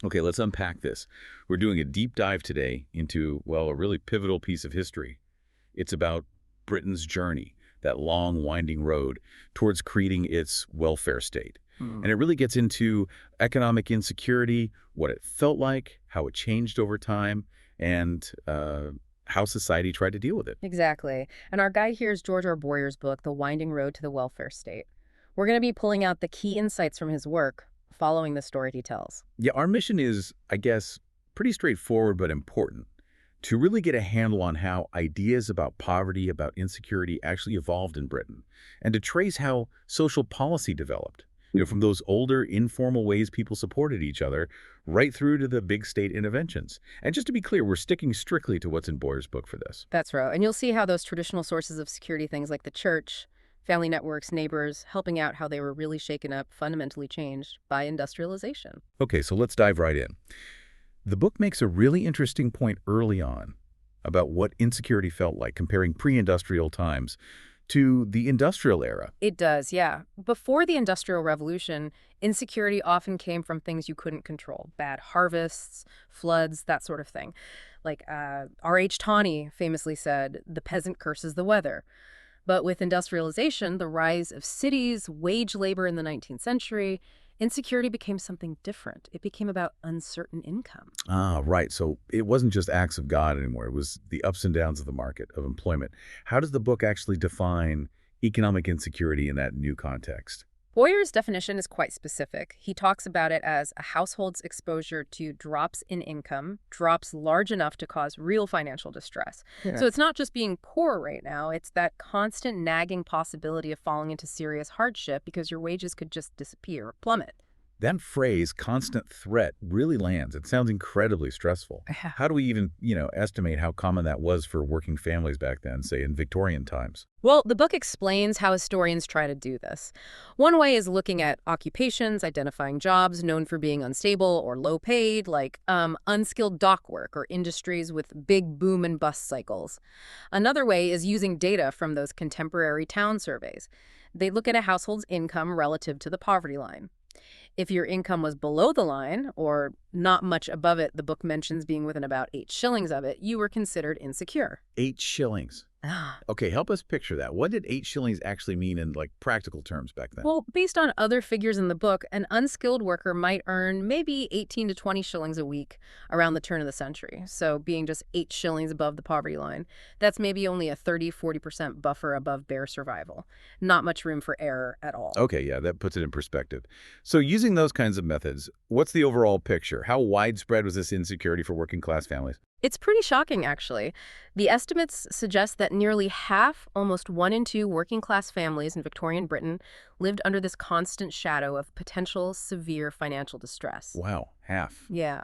Okay, let's unpack this. We're doing a deep dive today into, well, a really pivotal piece of history. It's about Britain's journey, that long, winding road towards creating its welfare state. Hmm. And it really gets into economic insecurity, what it felt like, how it changed over time, and how society tried to deal with it. Exactly. And our guide here is George R. Boyer's book, The Winding Road to the Welfare State. We're going to be pulling out the key insights from his work, following the story he tells. Yeah, our mission is, I guess, pretty straightforward but important. To really get a handle on how ideas about poverty, about insecurity actually evolved in Britain, and to trace how social policy developed. From those older, informal ways people supported each other, right through to the big state interventions. And just to be clear, we're sticking strictly to what's in Boyer's book for this. That's right. And you'll see how those traditional sources of security, things like the church, family networks, neighbors, helping out how they were really shaken up, fundamentally changed by industrialization. Okay, so let's dive right in. The book makes a really interesting point early on about what insecurity felt like, comparing pre-industrial times to the industrial era. It does, yeah. Before the Industrial Revolution, insecurity often came from things you couldn't control. Bad harvests, floods, that sort of thing. Like R.H. Tawney famously said, "The peasant curses the weather." But with industrialization, the rise of cities, wage labor in the 19th century, insecurity became something different. It became about uncertain income. Ah, right. So it wasn't just acts of God anymore. It was the ups and downs of the market, of employment. How does the book actually define economic insecurity in that new context? Boyer's definition is quite specific. He talks about it as a household's exposure to drops in income, drops large enough to cause real financial distress. Yeah. So it's not just being poor right now, it's that constant nagging possibility of falling into serious hardship because your wages could just disappear or plummet. That phrase, constant threat, really lands. It sounds incredibly stressful. Yeah. How do we even, estimate how common that was for working families back then, say in Victorian times? Well, the book explains how historians try to do this. One way is looking at occupations, identifying jobs known for being unstable or low paid, like unskilled dock work or industries with big boom and bust cycles. Another way is using data from those contemporary town surveys. They look at a household's income relative to the poverty line. If your income was below the line, or not much above it, the book mentions being within about 8 shillings of it, you were considered insecure. 8 shillings. Okay, help us picture that. What did 8 shillings actually mean in practical terms back then? Well, based on other figures in the book, an unskilled worker might earn maybe 18 to 20 shillings a week around the turn of the century. So being just 8 shillings above the poverty line, that's maybe only a 30–40% buffer above bare survival. Not much room for error at all. Okay, yeah, that puts it in perspective. So using those kinds of methods, what's the overall picture? How widespread was this insecurity for working class families? It's pretty shocking, actually. The estimates suggest that nearly half, almost 1 in 2 working-class families in Victorian Britain lived under this constant shadow of potential severe financial distress. Wow, half. Yeah.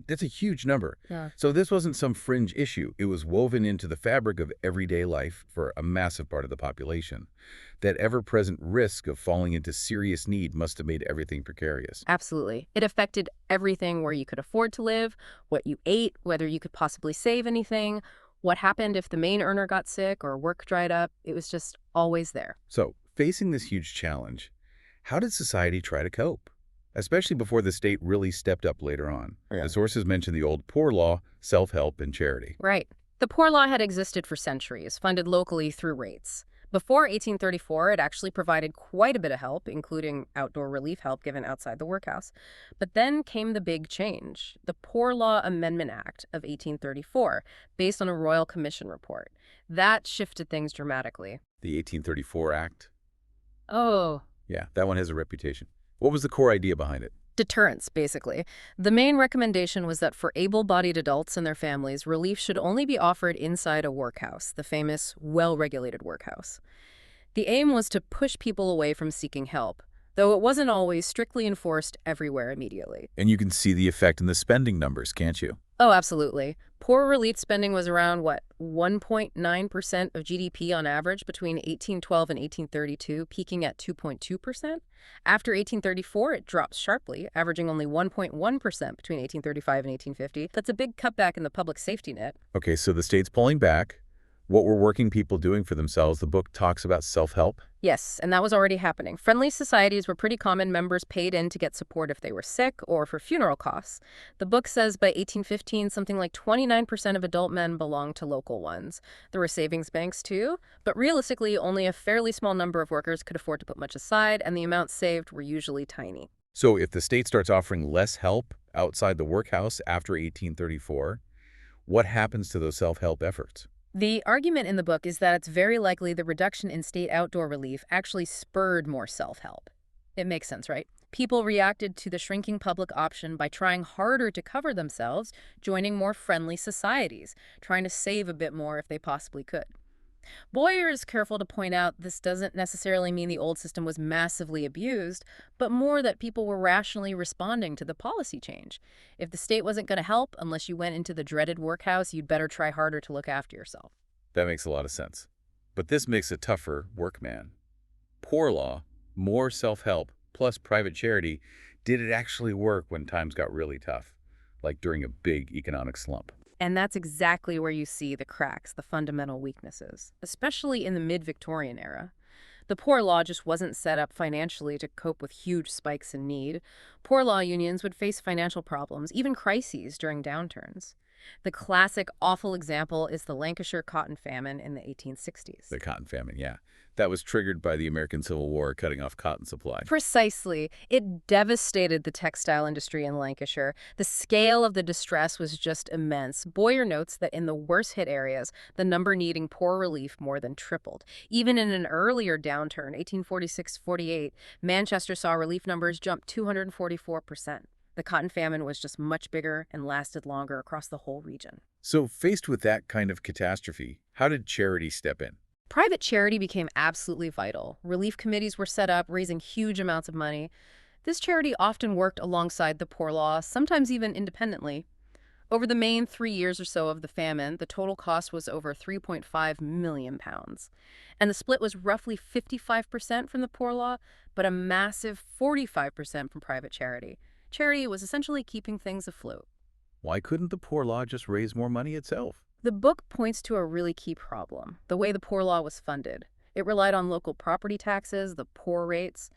That's a huge number. Yeah. So this wasn't some fringe issue. It was woven into the fabric of everyday life for a massive part of the population. That ever-present risk of falling into serious need must have made everything precarious. Absolutely. It affected everything: where you could afford to live, what you ate, whether you could possibly save anything, what happened if the main earner got sick or work dried up. It was just always there. So, facing this huge challenge, how did society try to cope? Especially before the state really stepped up later on. Yeah. The sources mention the old poor law, self-help, and charity. Right. The poor law had existed for centuries, funded locally through rates. Before 1834, it actually provided quite a bit of help, including outdoor relief help given outside the workhouse. But then came the big change, the Poor Law Amendment Act of 1834, based on a Royal Commission report. That shifted things dramatically. The 1834 Act? Oh. Yeah, that one has a reputation. What was the core idea behind it? Deterrence, basically. The main recommendation was that for able-bodied adults and their families, relief should only be offered inside a workhouse, the famous well-regulated workhouse. The aim was to push people away from seeking help, though it wasn't always strictly enforced everywhere immediately. And you can see the effect in the spending numbers, can't you? Oh, absolutely. Poor relief spending was around, 1.9% of GDP on average between 1812 and 1832, peaking at 2.2%. After 1834, it drops sharply, averaging only 1.1% between 1835 and 1850. That's a big cutback in the public safety net. Okay, so the state's pulling back. What were working people doing for themselves? The book talks about self-help. Yes, and that was already happening. Friendly societies were pretty common. Members paid in to get support if they were sick or for funeral costs. The book says by 1815, something like 29% of adult men belonged to local ones. There were savings banks too, but realistically, only a fairly small number of workers could afford to put much aside, and the amounts saved were usually tiny. So if the state starts offering less help outside the workhouse after 1834, what happens to those self-help efforts? The argument in the book is that it's very likely the reduction in state outdoor relief actually spurred more self-help. It makes sense, right? People reacted to the shrinking public option by trying harder to cover themselves, joining more friendly societies, trying to save a bit more if they possibly could. Boyer is careful to point out this doesn't necessarily mean the old system was massively abused, but more that people were rationally responding to the policy change. If the state wasn't going to help unless you went into the dreaded workhouse, you'd better try harder to look after yourself. That makes a lot of sense. But this makes a tougher workman. Poor law, more self-help, plus private charity, did it actually work when times got really tough, like during a big economic slump? And that's exactly where you see the cracks, the fundamental weaknesses, especially in the mid-Victorian era. The poor law just wasn't set up financially to cope with huge spikes in need. Poor law unions would face financial problems, even crises during downturns. The classic awful example is the Lancashire cotton famine in the 1860s. The cotton famine, yeah. That was triggered by the American Civil War cutting off cotton supply. Precisely. It devastated the textile industry in Lancashire. The scale of the distress was just immense. Boyer notes that in the worst-hit areas, the number needing poor relief more than tripled. Even in an earlier downturn, 1846-48, Manchester saw relief numbers jump 244%. The cotton famine was just much bigger and lasted longer across the whole region. So faced with that kind of catastrophe, how did charity step in? Private charity became absolutely vital. Relief committees were set up, raising huge amounts of money. This charity often worked alongside the poor law, sometimes even independently. Over the main 3 years or so of the famine, the total cost was over £3.5 million. And the split was roughly 55% from the poor law, but a massive 45% from private charity. Charity was essentially keeping things afloat. Why couldn't the poor law just raise more money itself? The book points to a really key problem, the way the poor law was funded. It relied on local property taxes, the poor rates.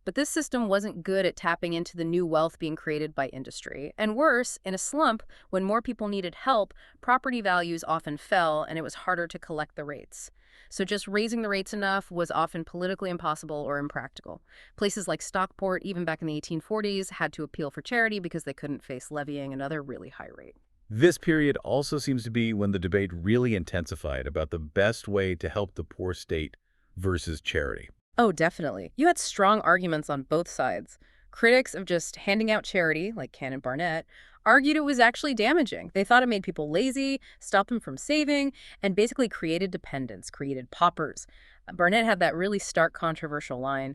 But this system wasn't good at tapping into the new wealth being created by industry. And worse, in a slump, when more people needed help, property values often fell and it was harder to collect the rates. So just raising the rates enough was often politically impossible or impractical. Places like Stockport, even back in the 1840s, had to appeal for charity because they couldn't face levying another really high rate. This period also seems to be when the debate really intensified about the best way to help the poor state versus charity. Oh, definitely. You had strong arguments on both sides. Critics of just handing out charity, like Canon Barnett, argued it was actually damaging. They thought it made people lazy, stopped them from saving, and basically created dependence, created paupers. Barnett had that really stark, controversial line,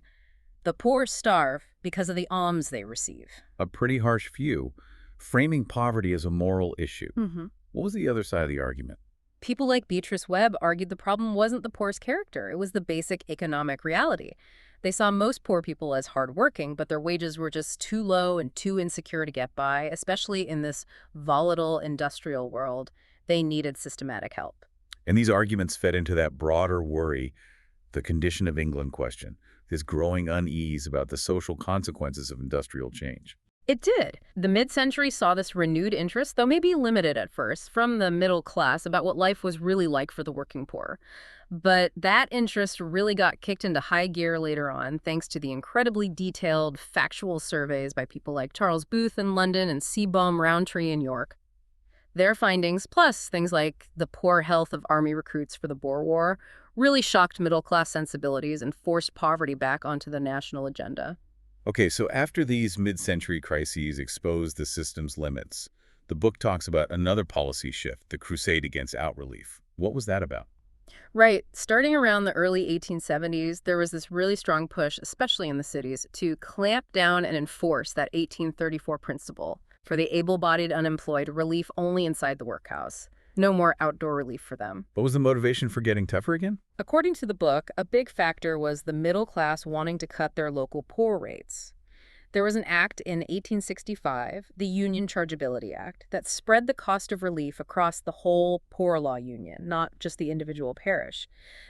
"The poor starve because of the alms they receive." A pretty harsh view, framing poverty as a moral issue. Mm-hmm. What was the other side of the argument? People like Beatrice Webb argued the problem wasn't the poor's character, it was the basic economic reality. They saw most poor people as hardworking, but their wages were just too low and too insecure to get by, especially in this volatile industrial world. They needed systematic help. And these arguments fed into that broader worry, the condition of England question, this growing unease about the social consequences of industrial change. It did. The mid-century saw this renewed interest, though maybe limited at first, from the middle class about what life was really like for the working poor. But that interest really got kicked into high gear later on, thanks to the incredibly detailed, factual surveys by people like Charles Booth in London and Seabaum Rowntree in York. Their findings, plus things like the poor health of army recruits for the Boer War, really shocked middle-class sensibilities and forced poverty back onto the national agenda. Okay, so after these mid-century crises exposed the system's limits, the book talks about another policy shift, the crusade against out-relief. What was that about? Right. Starting around the early 1870s, there was this really strong push, especially in the cities, to clamp down and enforce that 1834 principle for the able-bodied unemployed, relief only inside the workhouse. No more outdoor relief for them. What was the motivation for getting tougher again? According to the book, a big factor was the middle class wanting to cut their local poor rates. There was an act in 1865, the Union Chargeability Act, that spread the cost of relief across the whole poor law union, not just the individual parish.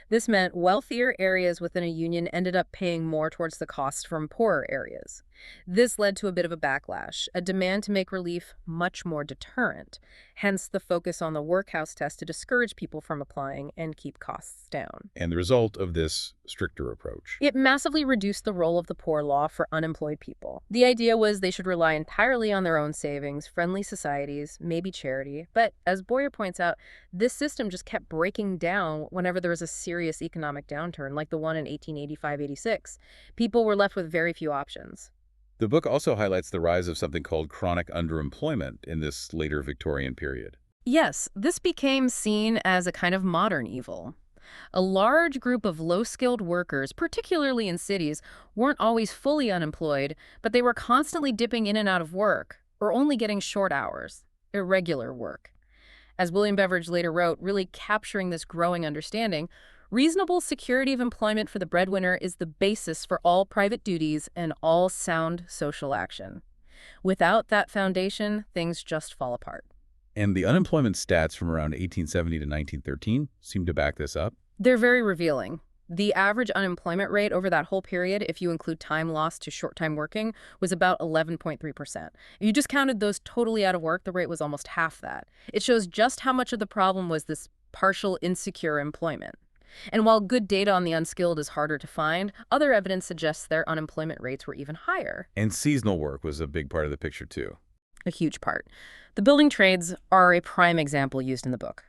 This meant wealthier areas within a union ended up paying more towards the cost from poorer areas. This led to a bit of a backlash, a demand to make relief much more deterrent, hence the focus on the workhouse test to discourage people from applying and keep costs down. And the result of this stricter approach. It massively reduced the role of the poor law for unemployed people. The idea was they should rely entirely on their own savings, friendly societies, maybe charity. But as Boyer points out, this system just kept breaking down whenever there was a serious economic downturn, like the one in 1885-86. People were left with very few options. The book also highlights the rise of something called chronic underemployment in this later Victorian period. Yes, this became seen as a kind of modern evil. A large group of low-skilled workers, particularly in cities, weren't always fully unemployed, but they were constantly dipping in and out of work, or only getting short hours, irregular work. As William Beveridge later wrote, really capturing this growing understanding, reasonable security of employment for the breadwinner is the basis for all private duties and all sound social action. Without that foundation, things just fall apart. And the unemployment stats from around 1870 to 1913 seem to back this up. They're very revealing. The average unemployment rate over that whole period, if you include time lost to short-time working, was about 11.3%. If you just counted those totally out of work, the rate was almost half that. It shows just how much of the problem was this partial insecure employment. And while good data on the unskilled is harder to find, other evidence suggests their unemployment rates were even higher. And seasonal work was a big part of the picture, too. A huge part. The building trades are a prime example used in the book.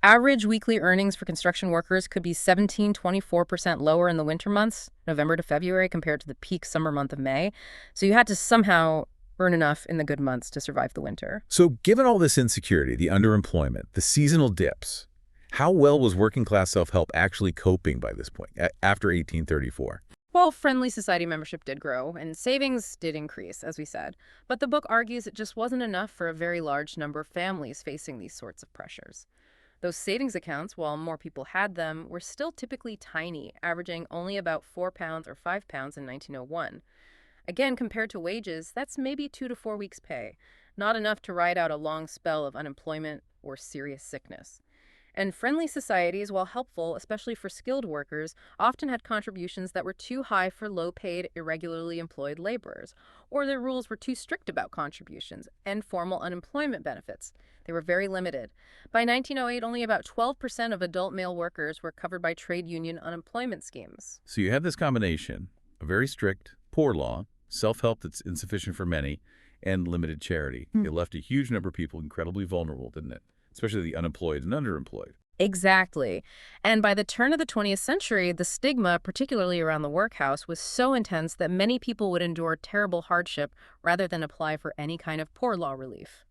Average weekly earnings for construction workers could be 17–24% lower in the winter months, November to February, compared to the peak summer month of May. So you had to somehow earn enough in the good months to survive the winter. So given all this insecurity, the underemployment, the seasonal dips, how well was working-class self-help actually coping by this point, after 1834? Well, friendly society membership did grow, and savings did increase, as we said. But the book argues it just wasn't enough for a very large number of families facing these sorts of pressures. Those savings accounts, while more people had them, were still typically tiny, averaging only about £4 or £5 in 1901. Again, compared to wages, that's maybe 2 to 4 weeks' pay, not enough to ride out a long spell of unemployment or serious sickness. And friendly societies, while helpful, especially for skilled workers, often had contributions that were too high for low-paid, irregularly employed laborers, or their rules were too strict about contributions and formal unemployment benefits. They were very limited. By 1908, only about 12% of adult male workers were covered by trade union unemployment schemes. So you have this combination, a very strict, poor law, self-help that's insufficient for many, and limited charity. It left a huge number of people incredibly vulnerable, didn't it? Especially the unemployed and underemployed. Exactly. And by the turn of the 20th century, the stigma, particularly around the workhouse, was so intense that many people would endure terrible hardship rather than apply for any kind of poor law relief.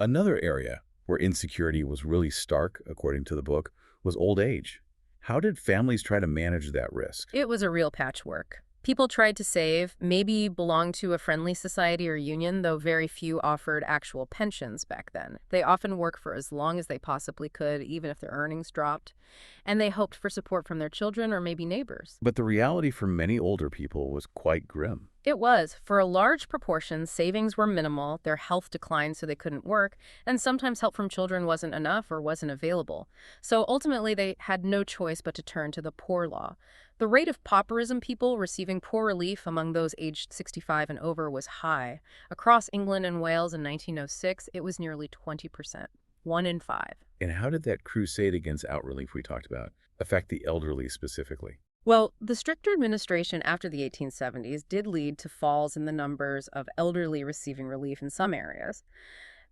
Another area where insecurity was really stark, according to the book, was old age. How did families try to manage that risk? It was a real patchwork. People tried to save, maybe belong to a friendly society or union, though very few offered actual pensions back then. They often worked for as long as they possibly could, even if their earnings dropped, and they hoped for support from their children or maybe neighbors. But the reality for many older people was quite grim. It was. For a large proportion, savings were minimal, their health declined so they couldn't work, and sometimes help from children wasn't enough or wasn't available. So ultimately, they had no choice but to turn to the poor law. The rate of pauperism people receiving poor relief among those aged 65 and over was high. Across England and Wales in 1906, it was nearly 20%, 1 in 5. And how did that crusade against out relief we talked about affect the elderly specifically? Well, the stricter administration after the 1870s did lead to falls in the numbers of elderly receiving relief in some areas.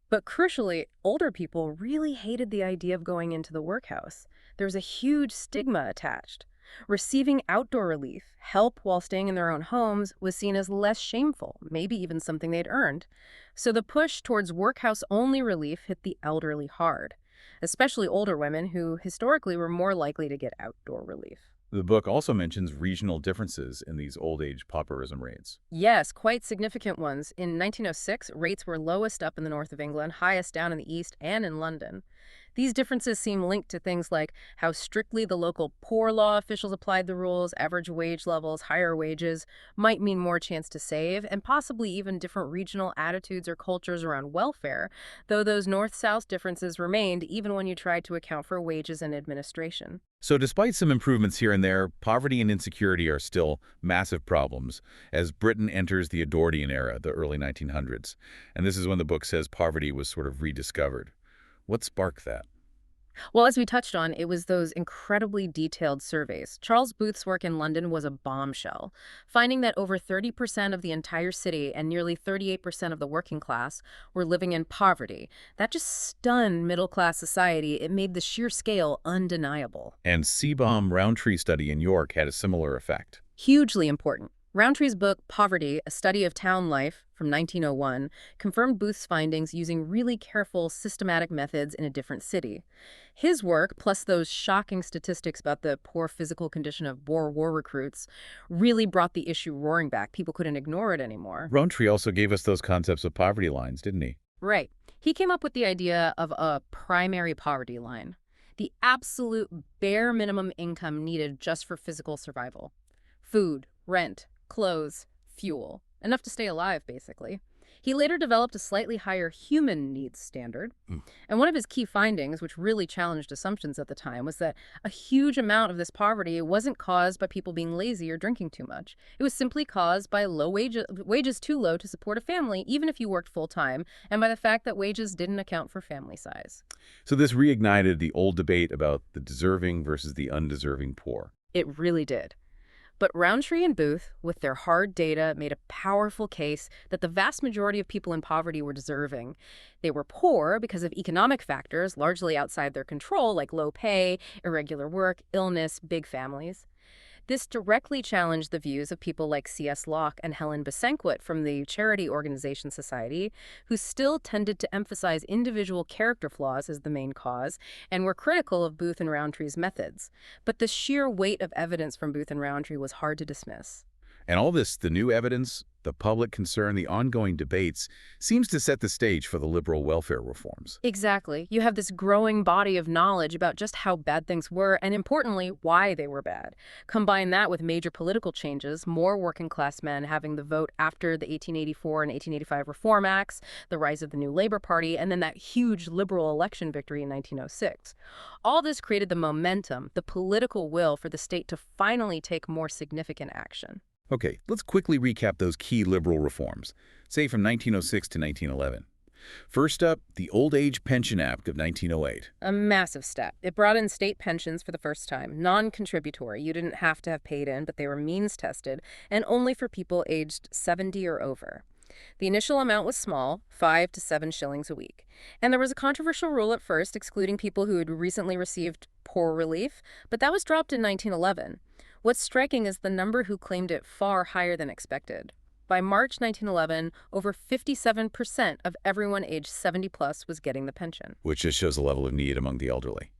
But crucially, older people really hated the idea of going into the workhouse. There was a huge stigma attached. Receiving outdoor relief, help while staying in their own homes, was seen as less shameful, maybe even something they'd earned. So the push towards workhouse-only relief hit the elderly hard, especially older women who historically were more likely to get outdoor relief. The book also mentions regional differences in these old age pauperism rates. Yes, quite significant ones. In 1906, rates were lowest up in the north of England, highest down in the east and in London. These differences seem linked to things like how strictly the local poor law officials applied the rules, average wage levels, higher wages might mean more chance to save, and possibly even different regional attitudes or cultures around welfare, though those north-south differences remained even when you tried to account for wages and administration. So despite some improvements here and there, poverty and insecurity are still massive problems as Britain enters the Edwardian era, the early 1900s. And this is when the book says poverty was sort of rediscovered. What sparked that? Well, as we touched on, it was those incredibly detailed surveys. Charles Booth's work in London was a bombshell, finding that over 30% of the entire city and nearly 38% of the working class were living in poverty. That just stunned middle-class society. It made the sheer scale undeniable. And Seabaum Roundtree study in York had a similar effect. Hugely important. Roundtree's book, Poverty, A Study of Town Life, from 1901, confirmed Booth's findings using really careful, systematic methods in a different city. His work, plus those shocking statistics about the poor physical condition of Boer War recruits, really brought the issue roaring back. People couldn't ignore it anymore. Roundtree also gave us those concepts of poverty lines, didn't he? Right. He came up with the idea of a primary poverty line, the absolute bare minimum income needed just for physical survival. Food, rent, clothes, fuel. Enough to stay alive, basically. He later developed a slightly higher human needs standard. And one of his key findings, which really challenged assumptions at the time, was that a huge amount of this poverty wasn't caused by people being lazy or drinking too much. It was simply caused by wages too low to support a family, even if you worked full-time, and by the fact that wages didn't account for family size. So this reignited the old debate about the deserving versus the undeserving poor. It really did. But Roundtree and Booth, with their hard data, made a powerful case that the vast majority of people in poverty were deserving. They were poor because of economic factors largely outside their control, like low pay, irregular work, illness, big families. This directly challenged the views of people like C.S. Locke and Helen Besanquet from the charity organization Society, who still tended to emphasize individual character flaws as the main cause and were critical of Booth and Roundtree's methods. But the sheer weight of evidence from Booth and Roundtree was hard to dismiss. And all this, the new evidence, the public concern, the ongoing debates, seems to set the stage for the liberal welfare reforms. Exactly. You have this growing body of knowledge about just how bad things were and, importantly, why they were bad. Combine that with major political changes, more working-class men having the vote after the 1884 and 1885 Reform Acts, the rise of the new Labor Party, and then that huge liberal election victory in 1906. All this created the momentum, the political will for the state to finally take more significant action. Okay, let's quickly recap those key liberal reforms, say from 1906 to 1911. First up, the Old Age Pension Act of 1908. A massive step. It brought in state pensions for the first time, non-contributory. You didn't have to have paid in, but they were means-tested, and only for people aged 70 or over. The initial amount was small, 5 to 7 shillings a week. And there was a controversial rule at first excluding people who had recently received poor relief, but that was dropped in 1911. What's striking is the number who claimed it far higher than expected. By March 1911, over 57% of everyone aged 70 plus was getting the pension. Which just shows the level of need among the elderly.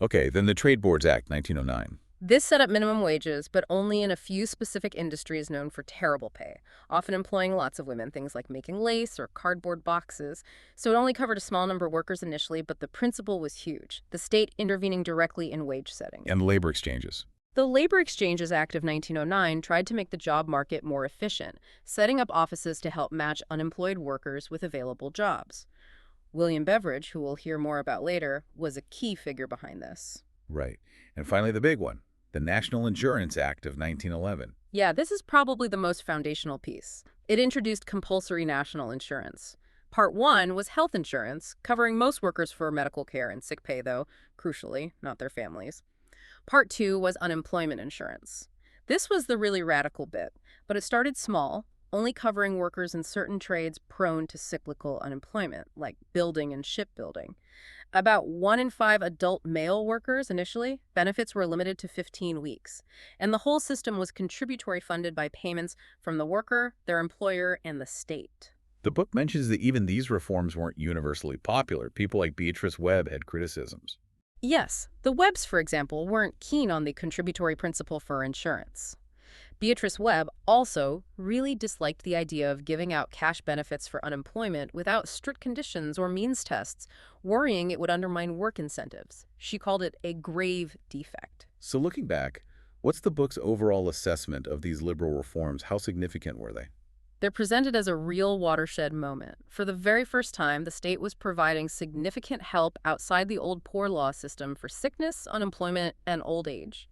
Okay, then the Trade Boards Act, 1909. This set up minimum wages, but only in a few specific industries known for terrible pay, often employing lots of women, things like making lace or cardboard boxes. So it only covered a small number of workers initially, but the principle was huge, the state intervening directly in wage setting. And labor exchanges. The Labor Exchanges Act of 1909 tried to make the job market more efficient, setting up offices to help match unemployed workers with available jobs. William Beveridge, who we'll hear more about later, was a key figure behind this. Right. And finally, the big one, the National Insurance Act of 1911. Yeah, this is probably the most foundational piece. It introduced compulsory national insurance. Part 1 was health insurance, covering most workers for medical care and sick pay, though, crucially, not their families. Part 2 was unemployment insurance. This was the really radical bit, but it started small, only covering workers in certain trades prone to cyclical unemployment, like building and shipbuilding. About 1 in 5 adult male workers initially, benefits were limited to 15 weeks, and the whole system was contributory funded by payments from the worker, their employer, and the state. The book mentions that even these reforms weren't universally popular. People like Beatrice Webb had criticisms. Yes, the Webbs, for example, weren't keen on the contributory principle for insurance. Beatrice Webb also really disliked the idea of giving out cash benefits for unemployment without strict conditions or means tests, worrying it would undermine work incentives. She called it a grave defect. So looking back, what's the book's overall assessment of these liberal reforms? How significant were they? They're presented as a real watershed moment. For the very first time, the state was providing significant help outside the old poor law system for sickness, unemployment, and old age.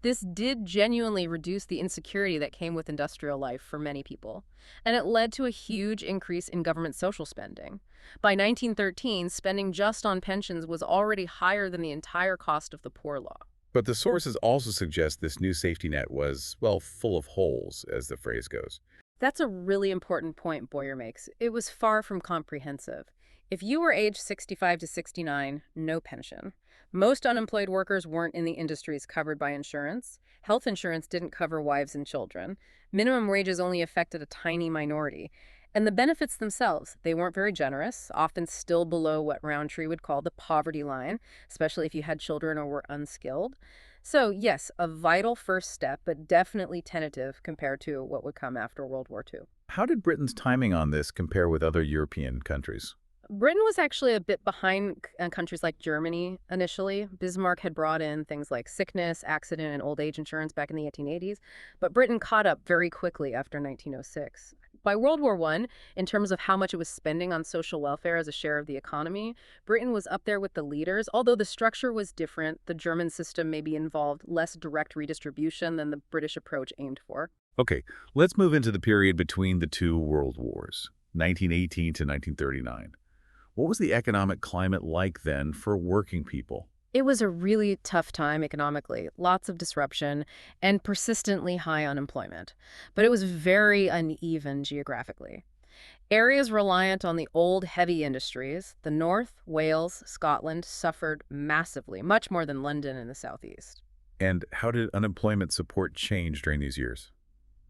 This did genuinely reduce the insecurity that came with industrial life for many people, and it led to a huge increase in government social spending. By 1913, spending just on pensions was already higher than the entire cost of the poor law. But the sources also suggest this new safety net was, well, full of holes, as the phrase goes. That's a really important point Boyer makes. It was far from comprehensive. If you were age 65 to 69, no pension. Most unemployed workers weren't in the industries covered by insurance. Health insurance didn't cover wives and children. Minimum wages only affected a tiny minority. And the benefits themselves, they weren't very generous, often still below what Roundtree would call the poverty line, especially if you had children or were unskilled. So, yes, a vital first step, but definitely tentative compared to what would come after World War II. How did Britain's timing on this compare with other European countries? Britain was actually a bit behind countries like Germany initially. Bismarck had brought in things like sickness, accident, and old age insurance back in the 1880s, but Britain caught up very quickly after 1906. By World War I, in terms of how much it was spending on social welfare as a share of the economy, Britain was up there with the leaders. Although the structure was different, the German system maybe involved less direct redistribution than the British approach aimed for. Okay, let's move into the period between the two world wars, 1918 to 1939. What was the economic climate like then for working people? It was a really tough time economically, lots of disruption, and persistently high unemployment. But it was very uneven geographically. Areas reliant on the old heavy industries, the North, Wales, Scotland, suffered massively, much more than London and the Southeast. And how did unemployment support change during these years?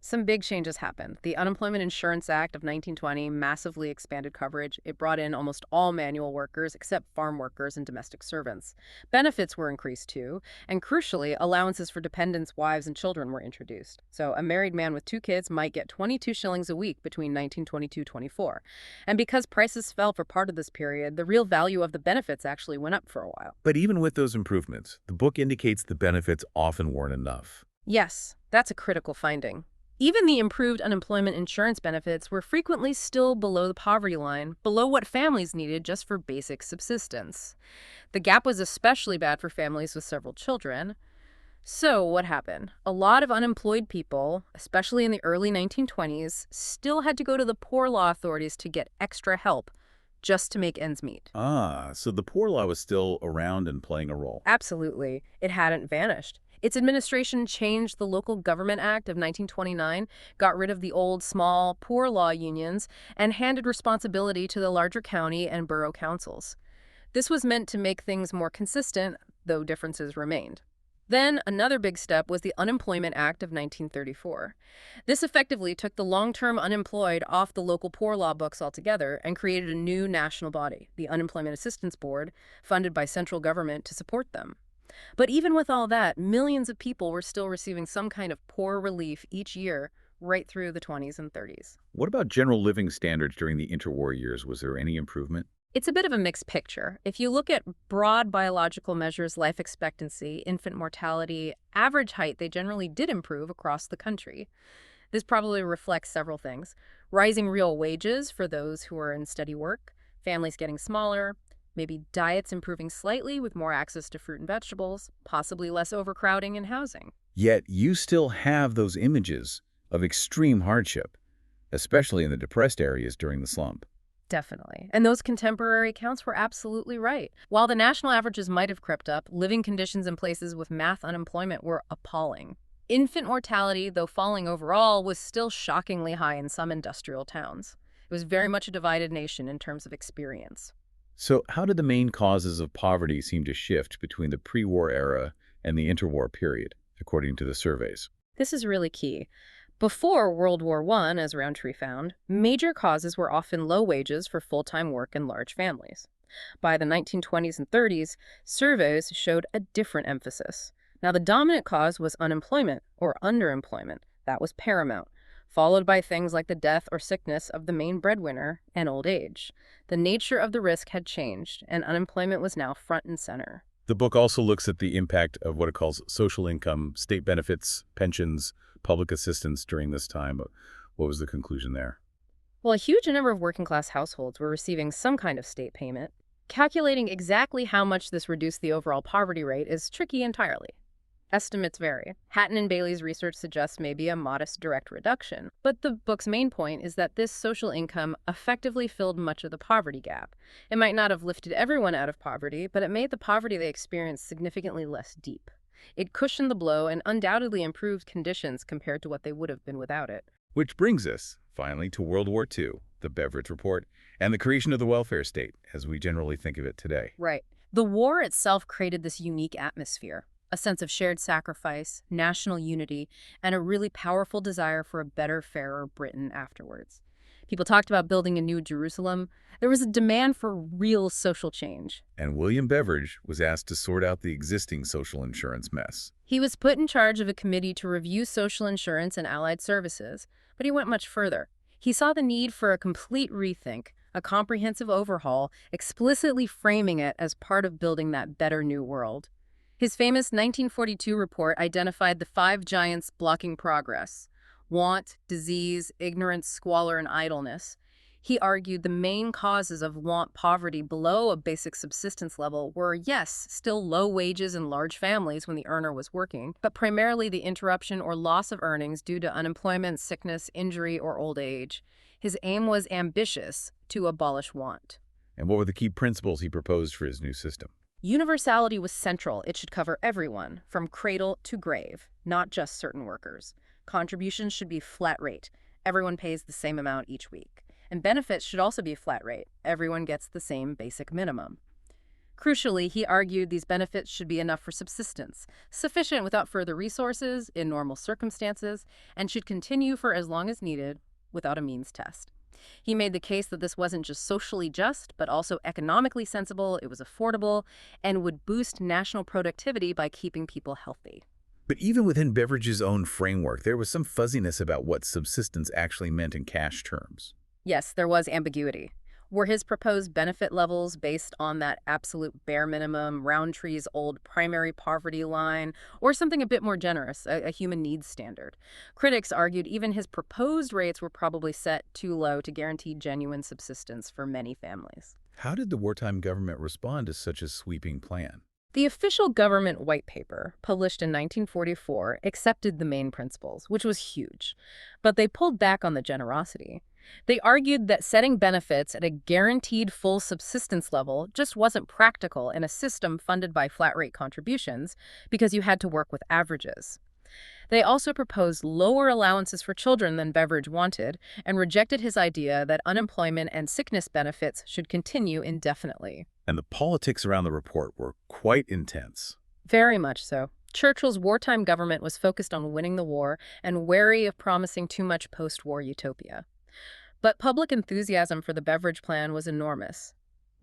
Some big changes happened. The Unemployment Insurance Act of 1920 massively expanded coverage. It brought in almost all manual workers except farm workers and domestic servants. Benefits were increased too, and crucially, allowances for dependents, wives, and children were introduced. So a married man with 2 kids might get 22 shillings a week between 1922-24. And because prices fell for part of this period, the real value of the benefits actually went up for a while. But even with those improvements, the book indicates the benefits often weren't enough. Yes, that's a critical finding. Even the improved unemployment insurance benefits were frequently still below the poverty line, below what families needed just for basic subsistence. The gap was especially bad for families with several children. So what happened? A lot of unemployed people, especially in the early 1920s, still had to go to the poor law authorities to get extra help just to make ends meet. So the poor law was still around and playing a role. Absolutely. It hadn't vanished. Its administration changed the Local Government Act of 1929, got rid of the old, small, poor law unions, and handed responsibility to the larger county and borough councils. This was meant to make things more consistent, though differences remained. Then, another big step was the Unemployment Act of 1934. This effectively took the long-term unemployed off the local poor law books altogether and created a new national body, the Unemployment Assistance Board, funded by central government to support them. But even with all that, millions of people were still receiving some kind of poor relief each year right through the 20s and 30s. What about general living standards during the interwar years? Was there any improvement? It's a bit of a mixed picture. If you look at broad biological measures, life expectancy, infant mortality, average height, they generally did improve across the country. This probably reflects several things. Rising real wages for those who are in steady work, families getting smaller, maybe diets improving slightly with more access to fruit and vegetables, possibly less overcrowding in housing. Yet you still have those images of extreme hardship, especially in the depressed areas during the slump. Definitely. And those contemporary accounts were absolutely right. While the national averages might have crept up, living conditions in places with mass unemployment were appalling. Infant mortality, though falling overall, was still shockingly high in some industrial towns. It was very much a divided nation in terms of experience. So how did the main causes of poverty seem to shift between the pre-war era and the interwar period, according to the surveys? This is really key. Before World War I, as Roundtree found, major causes were often low wages for full-time work and large families. By the 1920s and 30s, surveys showed a different emphasis. Now, the dominant cause was unemployment or underemployment. That was paramount, followed by things like the death or sickness of the main breadwinner and old age. The nature of the risk had changed, and unemployment was now front and center. The book also looks at the impact of what it calls social income, state benefits, pensions, public assistance during this time. What was the conclusion there? Well, a huge number of working-class households were receiving some kind of state payment. Calculating exactly how much this reduced the overall poverty rate is tricky entirely. Estimates vary. Hatton and Bailey's research suggests maybe a modest direct reduction, but the book's main point is that this social income effectively filled much of the poverty gap. It might not have lifted everyone out of poverty, but it made the poverty they experienced significantly less deep. It cushioned the blow and undoubtedly improved conditions compared to what they would have been without it. Which brings us, finally, to World War II, the Beveridge Report, and the creation of the welfare state, as we generally think of it today. Right. The war itself created this unique atmosphere, a sense of shared sacrifice, national unity, and a really powerful desire for a better, fairer Britain afterwards. People talked about building a new Jerusalem. There was a demand for real social change. And William Beveridge was asked to sort out the existing social insurance mess. He was put in charge of a committee to review social insurance and allied services, but he went much further. He saw the need for a complete rethink, a comprehensive overhaul, explicitly framing it as part of building that better new world. His famous 1942 report identified the 5 giants blocking progress: want, disease, ignorance, squalor, and idleness. He argued the main causes of want poverty below a basic subsistence level were, yes, still low wages and large families when the earner was working, but primarily the interruption or loss of earnings due to unemployment, sickness, injury, or old age. His aim was ambitious: to abolish want. And what were the key principles he proposed for his new system? Universality was central. It should cover everyone, from cradle to grave, not just certain workers. Contributions should be flat rate. Everyone pays the same amount each week. And benefits should also be flat rate. Everyone gets the same basic minimum. Crucially, he argued these benefits should be enough for subsistence, sufficient without further resources in normal circumstances, and should continue for as long as needed without a means test. He made the case that this wasn't just socially just, but also economically sensible, it was affordable, and would boost national productivity by keeping people healthy. But even within Beveridge's own framework, there was some fuzziness about what subsistence actually meant in cash terms. Yes, there was ambiguity. Were his proposed benefit levels based on that absolute bare minimum, Roundtree's old primary poverty line, or something a bit more generous, a human needs standard? Critics argued even his proposed rates were probably set too low to guarantee genuine subsistence for many families. How did the wartime government respond to such a sweeping plan? The official government white paper, published in 1944, accepted the main principles, which was huge, but they pulled back on the generosity. They argued that setting benefits at a guaranteed full subsistence level just wasn't practical in a system funded by flat-rate contributions because you had to work with averages. They also proposed lower allowances for children than Beveridge wanted and rejected his idea that unemployment and sickness benefits should continue indefinitely. And the politics around the report were quite intense. Very much so. Churchill's wartime government was focused on winning the war and wary of promising too much post-war utopia. But public enthusiasm for the Beveridge Plan was enormous.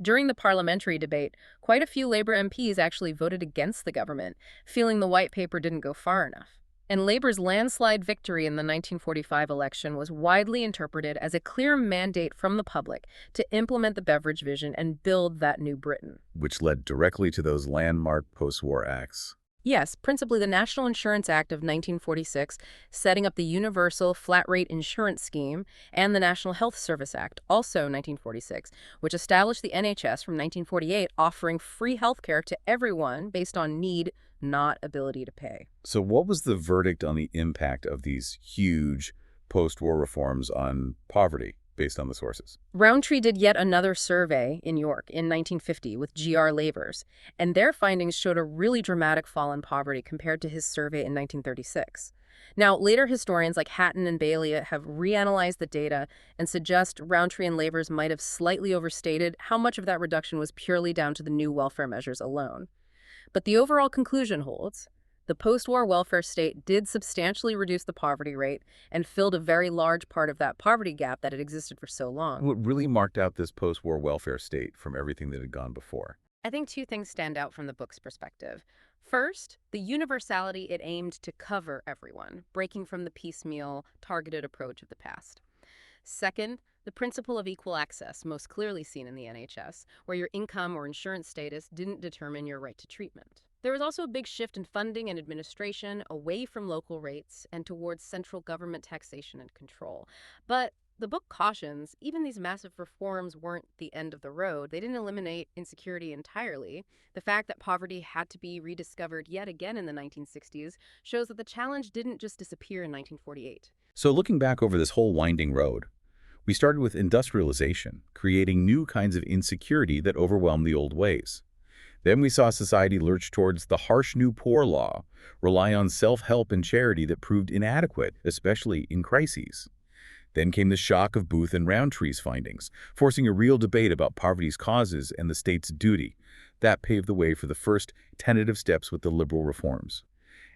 During the parliamentary debate, quite a few Labour MPs actually voted against the government, feeling the white paper didn't go far enough. And Labour's landslide victory in the 1945 election was widely interpreted as a clear mandate from the public to implement the Beveridge vision and build that new Britain. Which led directly to those landmark post-war acts. Yes, principally the National Insurance Act of 1946, setting up the Universal Flat-Rate Insurance Scheme, and the National Health Service Act, also 1946, which established the NHS from 1948, offering free health care to everyone based on need, not ability to pay. So what was the verdict on the impact of these huge post-war reforms on poverty, based on the sources? Roundtree did yet another survey in York in 1950 with G.R. Lavers, and their findings showed a really dramatic fall in poverty compared to his survey in 1936. Now, later historians like Hatton and Bailey have reanalyzed the data and suggest Roundtree and Lavers might have slightly overstated how much of that reduction was purely down to the new welfare measures alone. But the overall conclusion holds. The post-war welfare state did substantially reduce the poverty rate and filled a very large part of that poverty gap that had existed for so long. What really marked out this post-war welfare state from everything that had gone before? I think two things stand out from the book's perspective. First, the universality it aimed to cover everyone, breaking from the piecemeal, targeted approach of the past. Second, the principle of equal access, most clearly seen in the NHS, where your income or insurance status didn't determine your right to treatment. There was also a big shift in funding and administration away from local rates and towards central government taxation and control. But the book cautions even these massive reforms weren't the end of the road. They didn't eliminate insecurity entirely. The fact that poverty had to be rediscovered yet again in the 1960s shows that the challenge didn't just disappear in 1948. So looking back over this whole winding road, we started with industrialization, creating new kinds of insecurity that overwhelmed the old ways. Then we saw society lurch towards the harsh new poor law, rely on self-help and charity that proved inadequate, especially in crises. Then came the shock of Booth and Roundtree's findings, forcing a real debate about poverty's causes and the state's duty. That paved the way for the first tentative steps with the liberal reforms.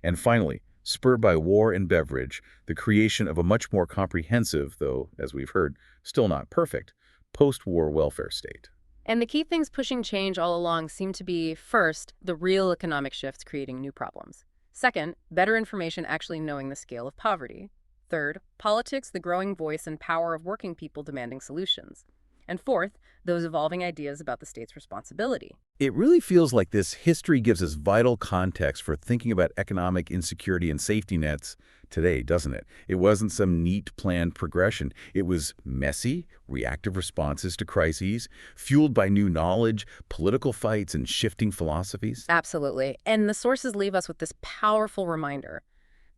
And finally, spurred by war and beverage, the creation of a much more comprehensive, though, as we've heard, still not perfect, post-war welfare state. And the key things pushing change all along seem to be, first, the real economic shifts creating new problems. Second, better information actually knowing the scale of poverty. Third, politics, the growing voice and power of working people demanding solutions. And fourth, those evolving ideas about the state's responsibility. It really feels like this history gives us vital context for thinking about economic insecurity and safety nets today, doesn't it? It wasn't some neat planned progression. It was messy, reactive responses to crises, fueled by new knowledge, political fights, and shifting philosophies. Absolutely. And the sources leave us with this powerful reminder.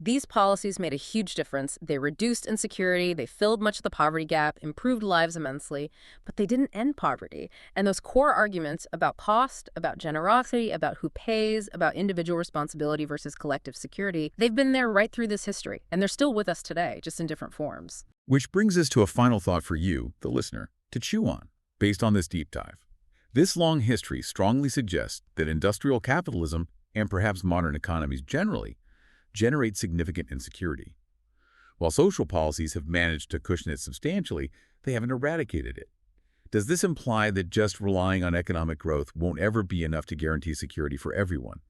These policies made a huge difference. They reduced insecurity, they filled much of the poverty gap, improved lives immensely, but they didn't end poverty. And those core arguments about cost, about generosity, about who pays, about individual responsibility versus collective security, they've been there right through this history, and they're still with us today, just in different forms. Which brings us to a final thought for you, the listener, to chew on, based on this deep dive. This long history strongly suggests that industrial capitalism, and perhaps modern economies generally, generate significant insecurity. While social policies have managed to cushion it substantially, they haven't eradicated it. Does this imply that just relying on economic growth won't ever be enough to guarantee security for everyone?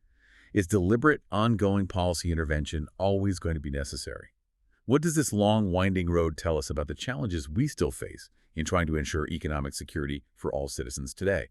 Is deliberate, ongoing policy intervention always going to be necessary? What does this long, winding road tell us about the challenges we still face in trying to ensure economic security for all citizens today?